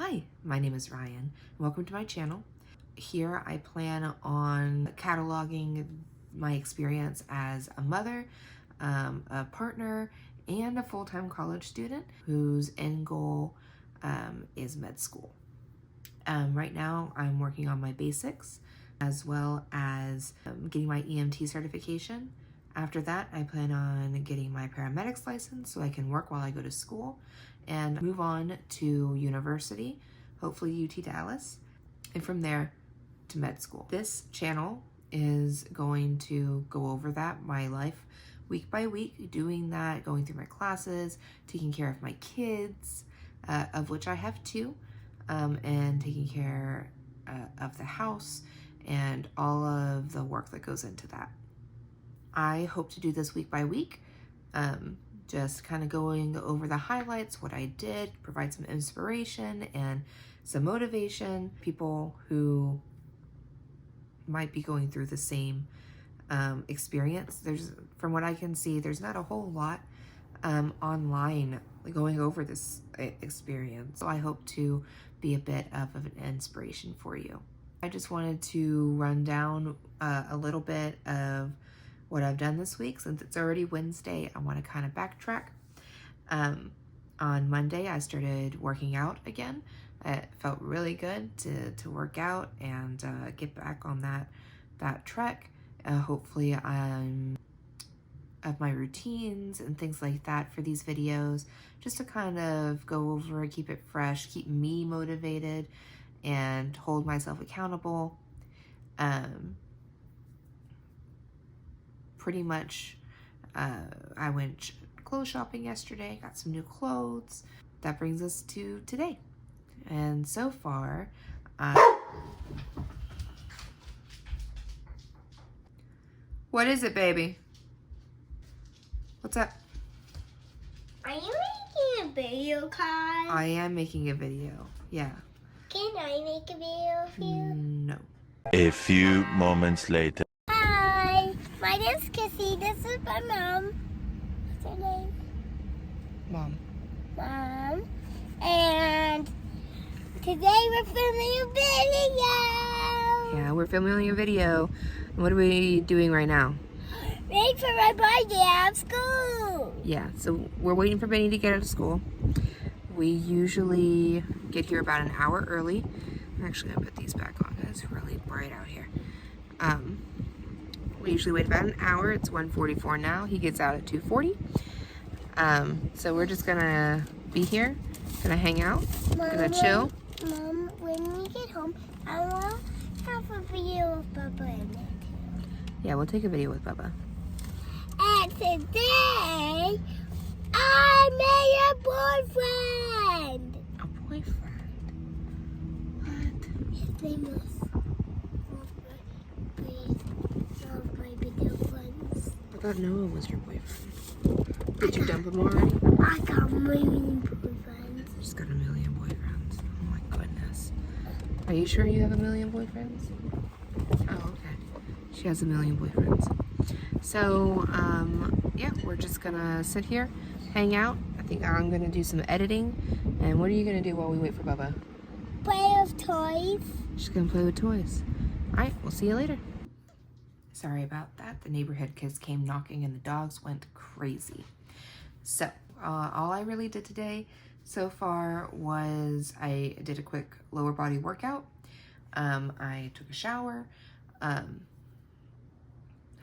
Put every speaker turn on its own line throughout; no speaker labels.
Hi, my name is Ryan. Welcome to my channel. Here I plan on cataloging my experience as a mother, a partner, and a full-time college student whose end goal is med school. Right now I'm working on my basics as well as getting my EMT certification. After that, I plan on getting my paramedics license so I can work while I go to school and move on to university, hopefully UT Dallas, and from there to med school. This channel is going to go over that, my life week by week, doing that, going through my classes, taking care of my kids, of which I have two, and taking care of the house and all of the work that goes into that. I hope to do this week by week, just kind of going over the highlights, what I did, provide some inspiration and some motivation, people who might be going through the same experience. From what I can see, there's not a whole lot online going over this experience. So I hope to be a bit of an inspiration for you. I just wanted to run down a little bit of what I've done this week. Since it's already Wednesday, I want to kind of backtrack. On Monday, I started working out again. It felt really good to work out and get back on that trek. Hopefully I'm of my routines and things like that for these videos, just to kind of go over, keep it fresh, keep me motivated, and hold myself accountable. Pretty much, I went clothes shopping yesterday, got some new clothes. That brings us to today. And so far, what is it, baby? What's up?
Are you making a video, Kai?
I am making a video, yeah.
Can I make a video of you?
No.
A few moments later.
Hi, my name's Kissy. This is my mom. What's her name?
Mom.
Mom. And today we're filming a video.
Yeah, we're filming a video. What are we doing right now?
Wait for my birthday at school.
Yeah, so we're waiting for Benny to get out of school. We usually get here about an hour early. I'm actually gonna put these back on. It's really bright out here. We usually wait about an hour. It's 1:44 now. He gets out at 2:40. So we're just gonna be here, gonna hang out, gonna chill.
Mom, when we get home, I want to have a video of Papa in it too.
Yeah, we'll take a video with Bubba.
And today, I made a boyfriend.
A boyfriend? What?
His name was one of my video friends.
I thought Noah was your boyfriend. Did you dump him already?
I got a million boyfriends.
She's got a million boyfriends. Oh my goodness. Are you sure you have a million boyfriends? Oh, okay. She has a million boyfriends. So, yeah, we're just gonna sit here, hang out. I think I'm gonna do some editing. And what are you gonna do while we wait for Bubba?
Play with toys.
She's gonna play with toys. All right, we'll see you later. Sorry about that. The neighborhood kids came knocking and the dogs went crazy. So, all I really did today so far was I did a quick lower body workout. I took a shower,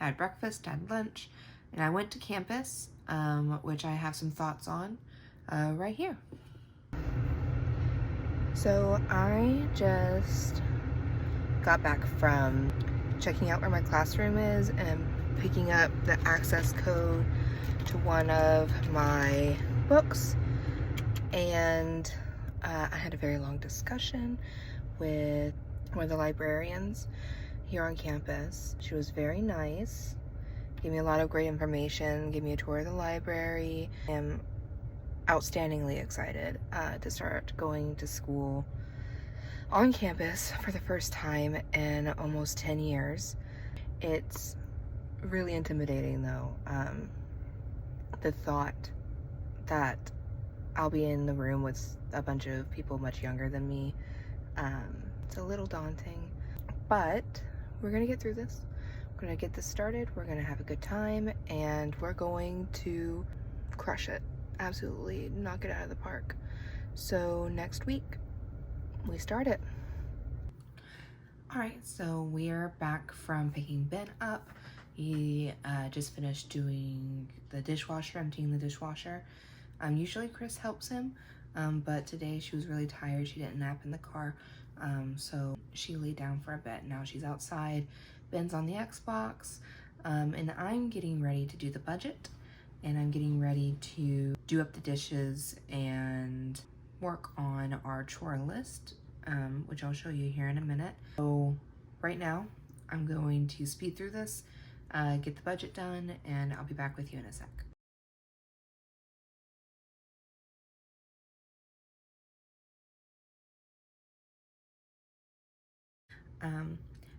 had breakfast, had lunch, and I went to campus, which I have some thoughts on right here. So I just got back from checking out where my classroom is and picking up the access code to one of my books. And I had a very long discussion with one of the librarians here on campus. She was very nice, gave me a lot of great information, gave me a tour of the library. I'm outstandingly excited to start going to school on campus for the first time in almost 10 years. It's really intimidating though. The thought that I'll be in the room with a bunch of people much younger than me. It's a little daunting, but we're gonna get through this. We're gonna get this started. We're gonna have a good time, and we're going to crush it. Absolutely knock it out of the park. So next week, we start it. All right, so we are back from picking Ben up. He just finished doing the dishwasher, emptying the dishwasher. Usually Chris helps him, but today she was really tired. She didn't nap in the car, so she laid down for a bit. Now she's outside. Ben's on the Xbox, and I'm getting ready to do the budget, and I'm getting ready to do up the dishes and work on our chore list, which I'll show you here in a minute. So right now, I'm going to speed through this, get the budget done, and I'll be back with you in a sec.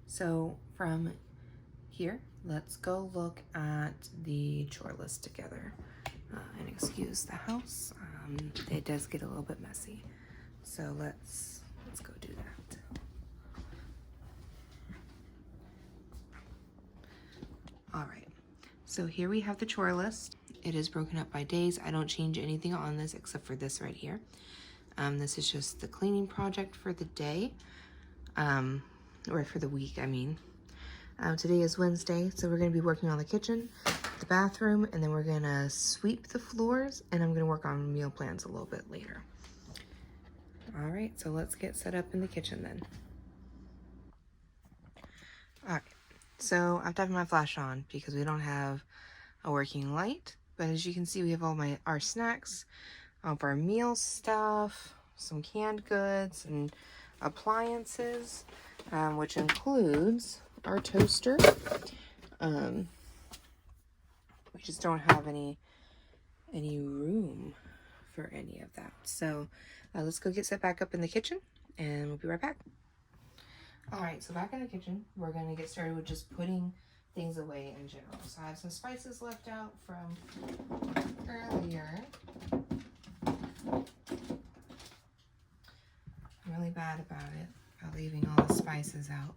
So from here, let's go look at the chore list together. And excuse the house, it does get a little bit messy. So let's go do that. All right, so here we have the chore list. It is broken up by days. I don't change anything on this except for this right here. This is just the cleaning project for the day, or for the week, I mean. Today is Wednesday, so we're gonna be working on the kitchen, the bathroom, and then we're gonna sweep the floors, and I'm gonna work on meal plans a little bit later. All right, so let's get set up in the kitchen then. All right, so I've left my flash on because we don't have a working light, but as you can see, we have all our snacks, all of our meal stuff, some canned goods, and appliances, which includes our toaster. We just don't have any room for any of that. So let's go get set back up in the kitchen, and we'll be right back. All right, so back in the kitchen, we're gonna get started with just putting things away in general. So I have some spices left out from earlier. I'm really bad about it, about leaving all the spices out.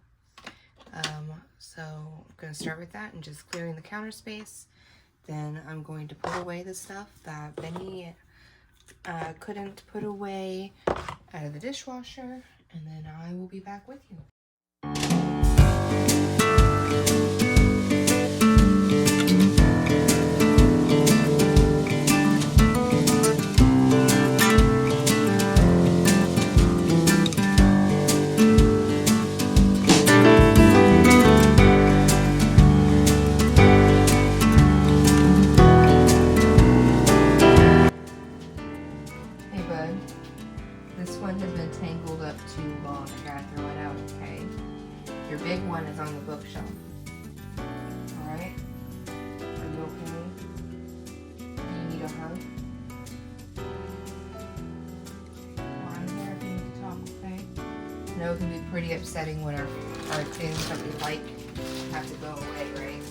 So I'm going to start with that and just clearing the counter space. Then I'm going to put away the stuff that Benny couldn't put away out of the dishwasher, and then I will be back with you. This one has been tangled up too long. I gotta throw it out, okay? Your big one is on the bookshelf. Alright? Are you okay? Do you need a hug? Well, I'm here if you need to talk, okay? I know it can be pretty upsetting when our things that we like have to go away, right?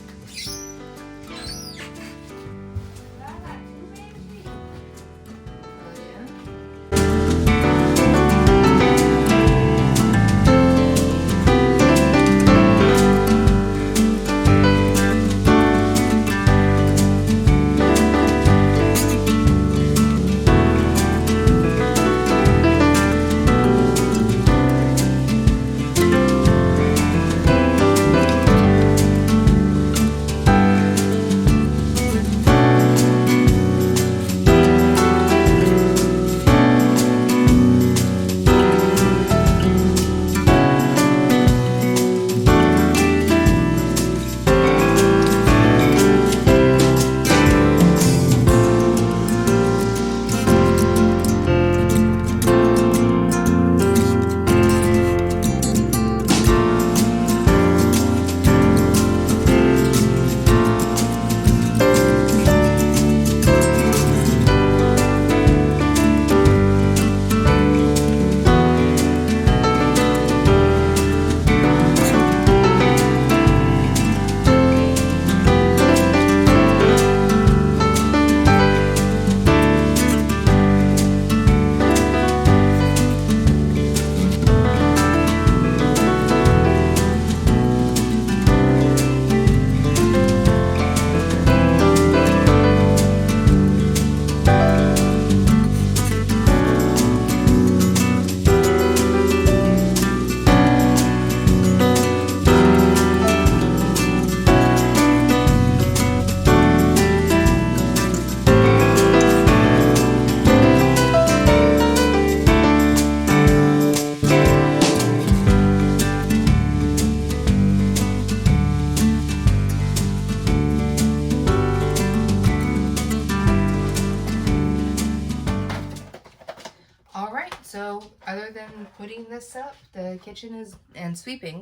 So other than putting this up, the kitchen is, and sweeping,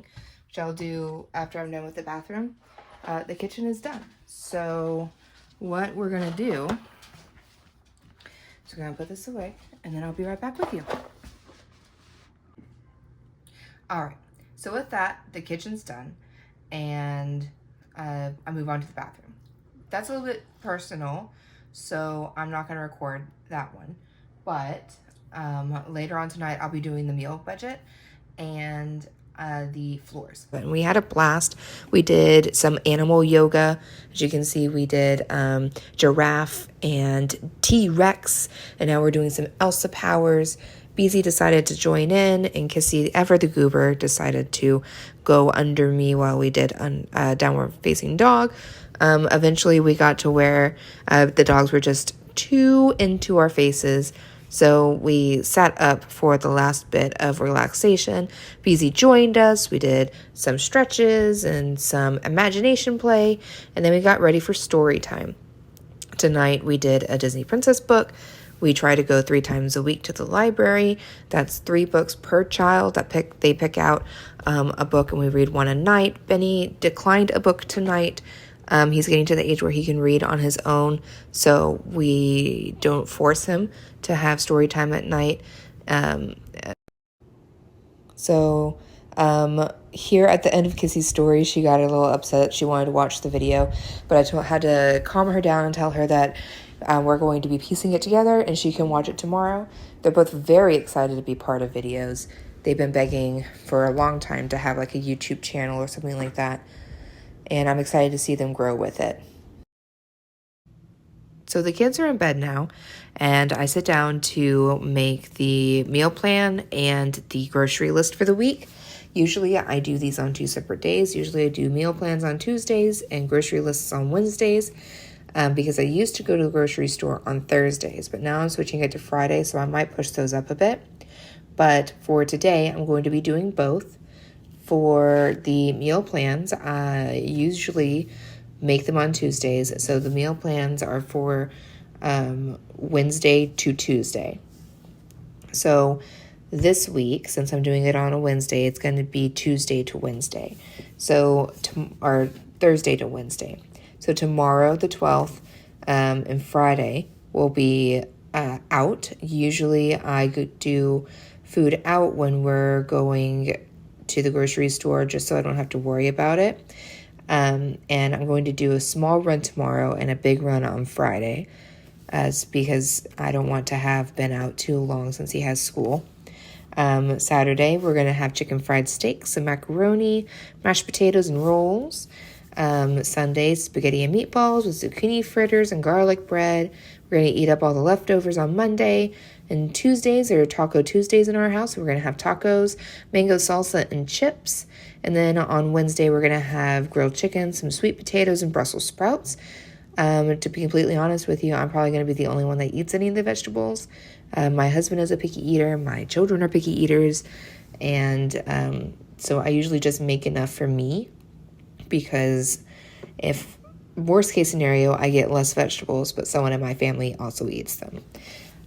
which I'll do after I'm done with the bathroom, the kitchen is done. So what we're gonna do is we're gonna put this away and then I'll be right back with you. All right, so with that, the kitchen's done and I move on to the bathroom. That's a little bit personal, so I'm not gonna record that one. But later on tonight, I'll be doing the meal budget and the floors. And we had a blast. We did some animal yoga. As you can see, we did giraffe and T-Rex, and now we're doing some Elsa powers. Beezy decided to join in, and Kissy, ever the goober, decided to go under me while we did downward facing dog. Eventually, we got to where the dogs were just too into our faces. So we sat up for the last bit of relaxation. Beezy joined us. We did some stretches and some imagination play, and then we got ready for story time. Tonight we did a Disney Princess book. We try to go 3 times a week to the library. That's 3 books per child. They pick out a book and we read one a night. Benny declined a book tonight. He's getting to the age where he can read on his own, so we don't force him to have story time at night. Here at the end of Kissy's story, she got a little upset. She wanted to watch the video, but I had to calm her down and tell her that we're going to be piecing it together and she can watch it tomorrow. They're both very excited to be part of videos. They've been begging for a long time to have like a YouTube channel or something like that, and I'm excited to see them grow with it. So the kids are in bed now, and I sit down to make the meal plan and the grocery list for the week. Usually I do these on 2 separate days. Usually I do meal plans on Tuesdays and grocery lists on Wednesdays, because I used to go to the grocery store on Thursdays, but now I'm switching it to Friday, so I might push those up a bit. But for today, I'm going to be doing both. For the meal plans, I usually make them on Tuesdays, so the meal plans are for Wednesday to Tuesday. So this week, since I'm doing it on a Wednesday, it's going to be Tuesday to Wednesday, or Thursday to Wednesday. So tomorrow, the 12th, and Friday will be out. Usually I do food out when we're going to the grocery store, just so I don't have to worry about it. And I'm going to do a small run tomorrow and a big run on Friday, because I don't want to have Ben out too long since he has school. Saturday, we're going to have chicken fried steak, some macaroni, mashed potatoes, and rolls. Sunday, spaghetti and meatballs with zucchini fritters and garlic bread. We're going to eat up all the leftovers on Monday. And Tuesdays, there are Taco Tuesdays in our house. We're going to have tacos, mango salsa, and chips. And then on Wednesday, we're going to have grilled chicken, some sweet potatoes, and Brussels sprouts. To be completely honest with you, I'm probably going to be the only one that eats any of the vegetables. My husband is a picky eater. My children are picky eaters. And so I usually just make enough for me, because if worst case scenario, I get less vegetables, but someone in my family also eats them.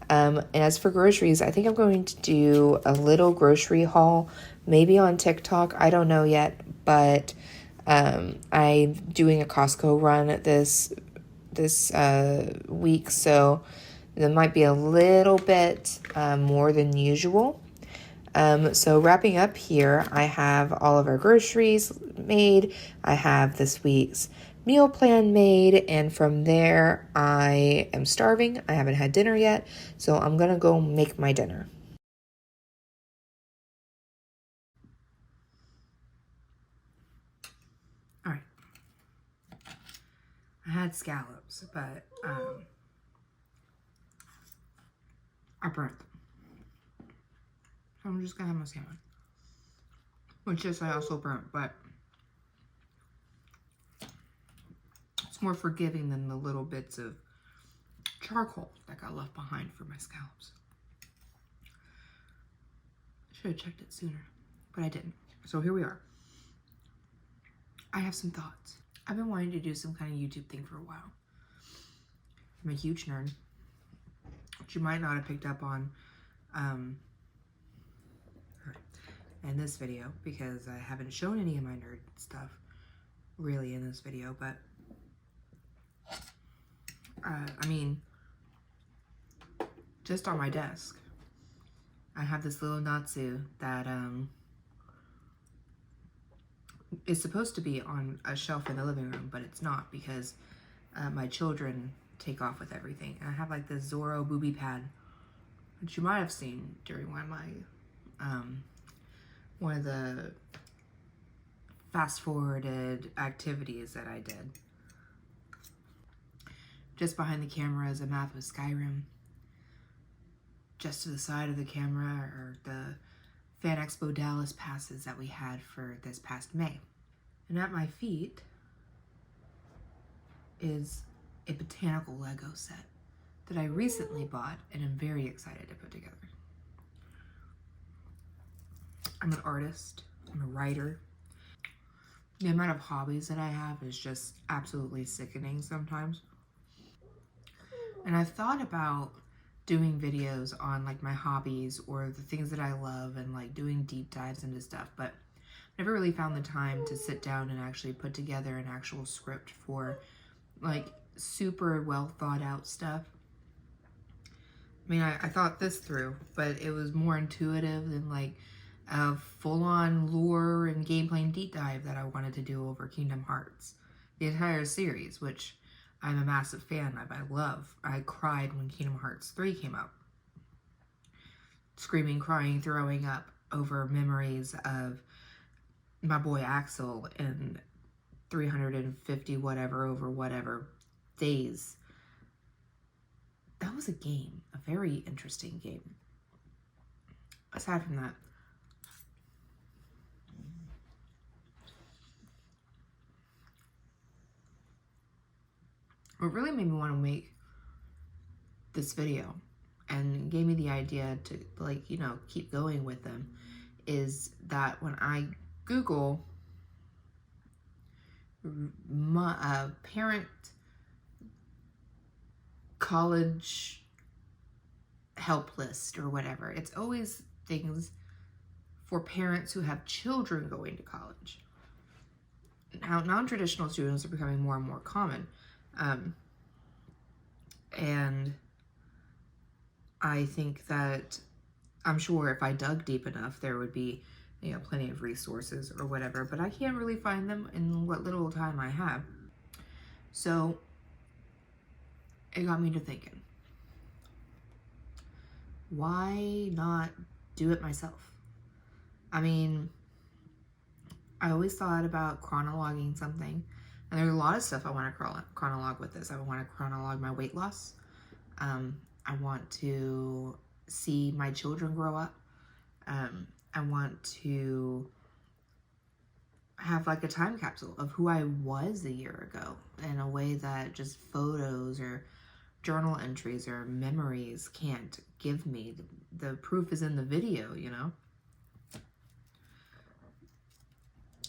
And as for groceries, I think I'm going to do a little grocery haul, maybe on TikTok. I don't know yet, but I'm doing a Costco run this week, so there might be a little bit more than usual. So wrapping up here, I have all of our groceries made. I have this week's meal plan made, and from there I am starving. I haven't had dinner yet, so I'm gonna go make my dinner. All right, I had scallops, but I burnt them, so I'm just gonna have my salmon, which is I also burnt, but it's more forgiving than the little bits of charcoal that got left behind for my scallops. Should have checked it sooner, but I didn't. So here we are. I have some thoughts. I've been wanting to do some kind of YouTube thing for a while. I'm a huge nerd, which you might not have picked up on in this video because I haven't shown any of my nerd stuff really in this video, but I mean, just on my desk, I have this little Natsu that is supposed to be on a shelf in the living room, but it's not because my children take off with everything. And I have like this Zorro booby pad, which you might have seen during one of my one of the fast forwarded activities that I did. Just behind the camera is a map of Skyrim. Just to the side of the camera are the Fan Expo Dallas passes that we had for this past May. And at my feet is a botanical Lego set that I recently bought and am very excited to put together. I'm an artist, I'm a writer. The amount of hobbies that I have is just absolutely sickening sometimes. And I've thought about doing videos on like my hobbies or the things that I love and like doing deep dives into stuff, but never really found the time to sit down and actually put together an actual script for like super well thought out stuff. I mean, I thought this through, but it was more intuitive than like a full-on lore and gameplay deep dive that I wanted to do over Kingdom Hearts, the entire series, which I'm a massive fan of. I love. I cried when Kingdom Hearts 3 came out. Screaming, crying, throwing up over memories of my boy Axel in 350 whatever over whatever days. That was a game, a very interesting game. Aside from that, what really made me want to make this video and gave me the idea to, like, you know, keep going with them is that when I Google parent college help list or whatever, it's always things for parents who have children going to college. Now, non-traditional students are becoming more and more common. And I think that I'm sure if I dug deep enough, there would be, you know, plenty of resources or whatever, but I can't really find them in what little time I have. So it got me to thinking, why not do it myself? I mean, I always thought about chronologuing something. And there's a lot of stuff I want to chronologue with this. I want to chronologue my weight loss. I want to see my children grow up. I want to have like a time capsule of who I was a year ago in a way that just photos or journal entries or memories can't give me. The proof is in the video, you know?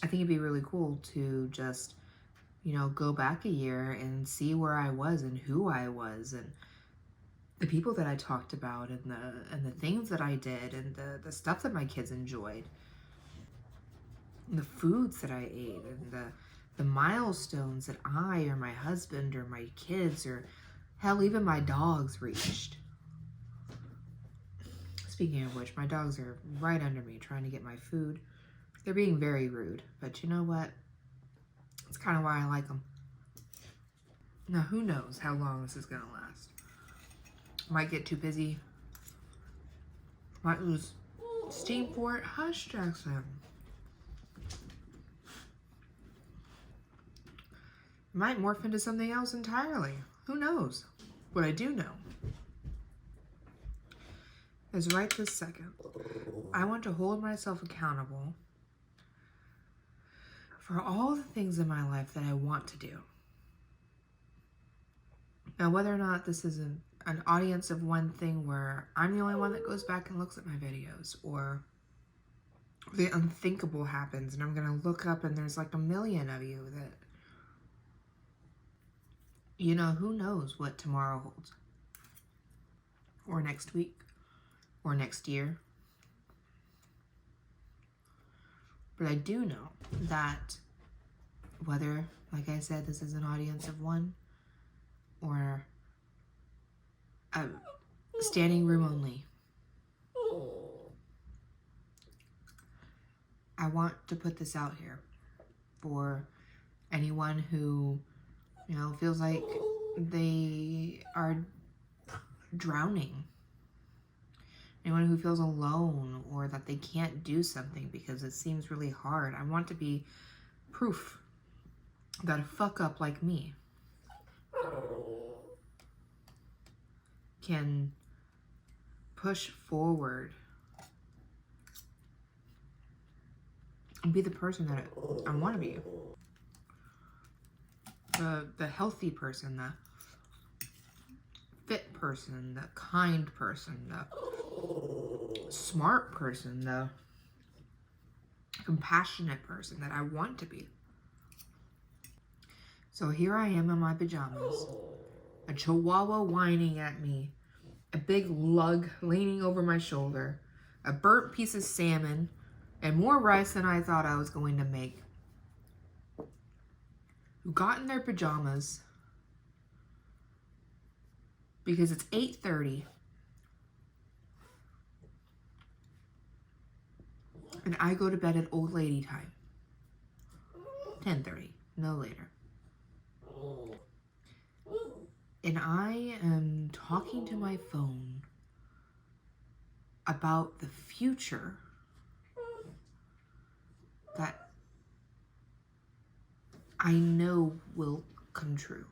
I think it'd be really cool to just, you know, go back a year and see where I was and who I was and the people that I talked about and the things that I did and the stuff that my kids enjoyed, and the foods that I ate and the milestones that I or my husband or my kids or hell, even my dogs reached. Speaking of which, my dogs are right under me trying to get my food. They're being very rude, but you know what? It's kind of why I like them. Now, who knows how long this is going to last. Might get too busy. Might lose steam for it. Hush, Jackson. Might morph into something else entirely. Who knows? What I do know is right this second, I want to hold myself accountable for all the things in my life that I want to do. Now, whether or not this is an audience of one thing where I'm the only one that goes back and looks at my videos, or the unthinkable happens and I'm going to look up and there's like a million of you that, you know, who knows what tomorrow holds, or next week, or next year. But I do know that whether, like I said, this is an audience of one or a standing room only, I want to put this out here for anyone who, you know, feels like they are drowning. Anyone who feels alone or that they can't do something because it seems really hard. I want to be proof that a fuck up like me can push forward and be the person that I want to be. The healthy person, the fit person, the kind person, the smart person, the compassionate person that I want to be. So here I am in my pajamas, a chihuahua whining at me, a big lug leaning over my shoulder, a burnt piece of salmon, and more rice than I thought I was going to make. Who got in their pajamas because it's 8:30 and I go to bed at old lady time. 10:30, no later. And I am talking to my phone about the future that I know will come true.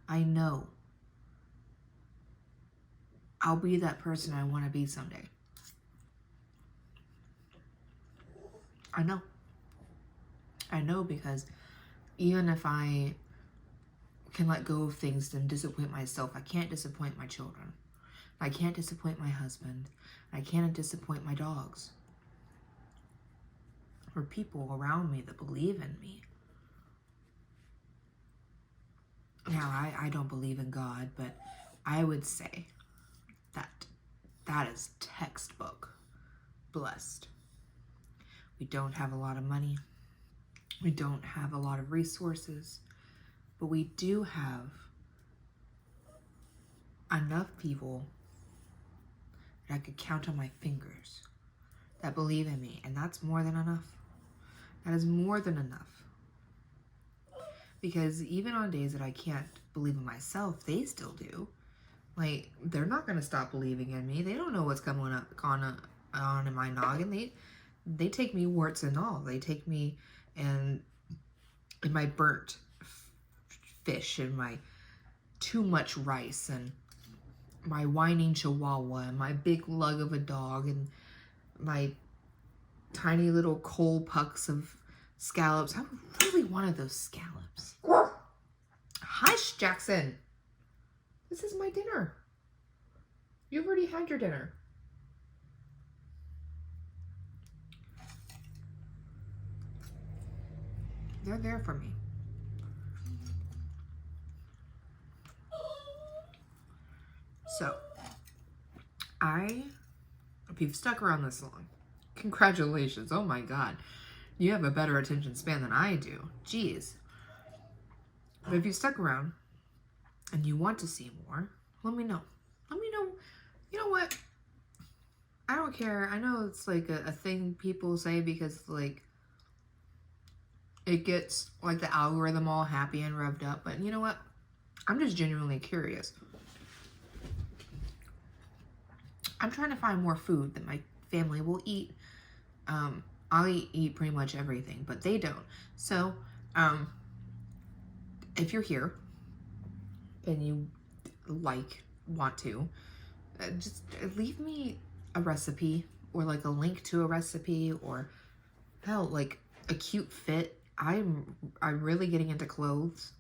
I know I'll be that person I want to be someday. I know. I know because even if I can let go of things and disappoint myself, I can't disappoint my children. I can't disappoint my husband. I can't disappoint my dogs. Or people around me that believe in me. Now, I don't believe in God, but I would say that is textbook blessed. We don't have a lot of money. We don't have a lot of resources, but we do have enough people that I could count on my fingers that believe in me, and that's more than enough. That is more than enough. Because even on days that I can't believe in myself, they still do. Like, they're not going to stop believing in me. They don't know what's going on in my noggin. They take me warts and all. They take me and my burnt fish and my too much rice and my whining chihuahua and my big lug of a dog and my tiny little coal pucks of scallops. I really wanted those scallops. Hush, Jackson. This is my dinner. You've already had your dinner. They're there for me. So, if you've stuck around this long, congratulations. Oh my God. You have a better attention span than I do. Jeez. But if you've stuck around and you want to see more, let me know. Let me know. You know what? I don't care. I know it's like a thing people say because like it gets like the algorithm all happy and revved up. But you know what? I'm just genuinely curious. I'm trying to find more food that my family will eat. I eat pretty much everything, but they don't. So, if you're here and you want to, just leave me a recipe or like a link to a recipe or hell, like a cute fit. I'm really getting into clothes.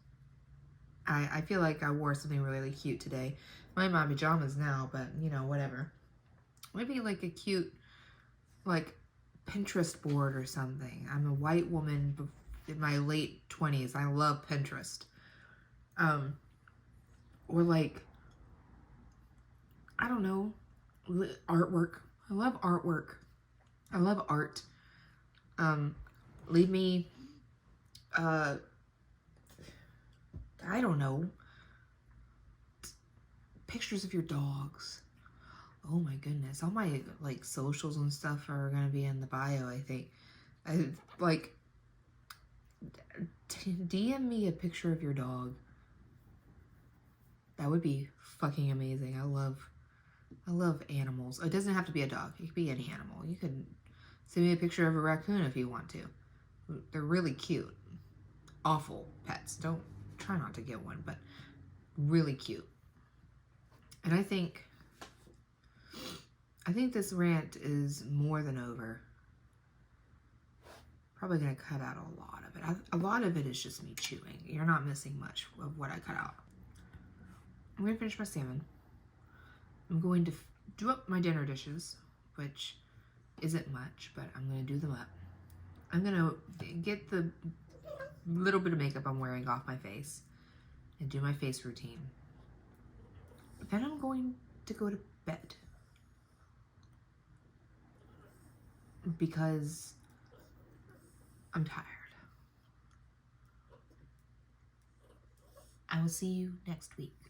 I feel like I wore something really cute today. I'm in my pajamas now, but you know, whatever. Maybe like a cute, like Pinterest board or something. I'm a white woman in my late 20s. I love Pinterest. Or like, I don't know, artwork. I love artwork. I love art. Leave me, I don't know, pictures of your dogs. Oh my goodness. All my, like, socials and stuff are gonna be in the bio, I think. DM me a picture of your dog. That would be fucking amazing. I love animals. It doesn't have to be a dog. It could be any animal. You could send me a picture of a raccoon if you want to. They're really cute. Awful pets. Don't try not to get one, but really cute. And I think this rant is more than over. Probably gonna cut out a lot of it. A lot of it is just me chewing. You're not missing much of what I cut out. I'm gonna finish my salmon. I'm going to do up my dinner dishes, which isn't much, but I'm gonna do them up. I'm gonna get the little bit of makeup I'm wearing off my face and do my face routine. Then I'm going to go to bed because I'm tired. I will see you next week.